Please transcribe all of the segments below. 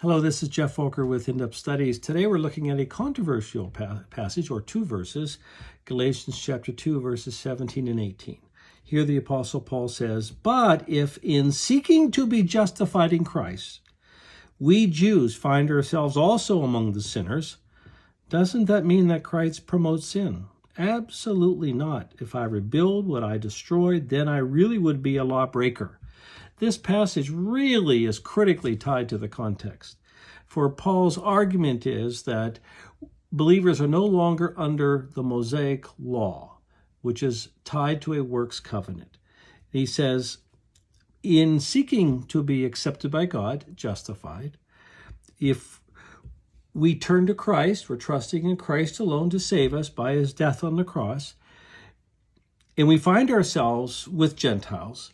Hello, this is Geoff Volker with In-Depth Studies. Today we're looking at a controversial passage, or two verses, Galatians chapter 2, verses 17 and 18. Here the Apostle Paul says, "But if in seeking to be justified in Christ, we Jews find ourselves also among the sinners, doesn't that mean that Christ promotes sin? Absolutely not. If I rebuild what I destroyed, then I really would be a lawbreaker." This passage really is critically tied to the context. For Paul's argument is that believers are no longer under the Mosaic Law, which is tied to a works covenant. He says, in seeking to be accepted by God, justified, if we turn to Christ, we're trusting in Christ alone to save us by his death on the cross, and we find ourselves with Gentiles,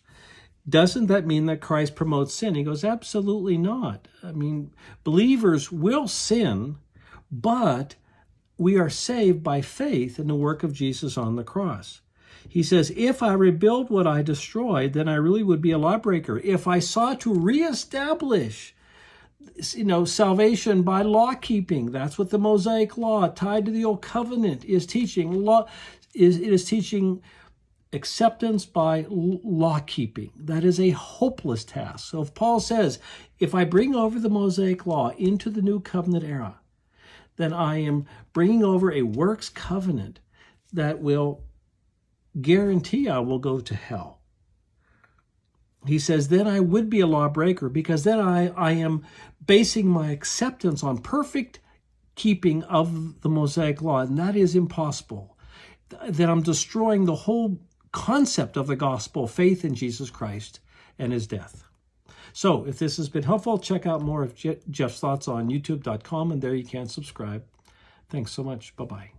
doesn't that mean that Christ promotes sin? He goes, absolutely not. I mean, believers will sin, but we are saved by faith in the work of Jesus on the cross. He says, if I rebuild what I destroyed, then I really would be a lawbreaker. If I sought to reestablish, salvation by law keeping, that's what the Mosaic Law tied to the Old Covenant is teaching. It is teaching acceptance by law keeping. That is a hopeless task. So if Paul says, if I bring over the Mosaic Law into the New Covenant era, then I am bringing over a works covenant that will guarantee I will go to hell. He says, then I would be a lawbreaker, because then I am basing my acceptance on perfect keeping of the Mosaic Law, and that is impossible. Then I'm destroying the whole concept of the gospel, faith in Jesus Christ and his death. So if this has been helpful, check out more of Geoff's thoughts on youtube.com, and there you can subscribe. Thanks so much. Bye-bye.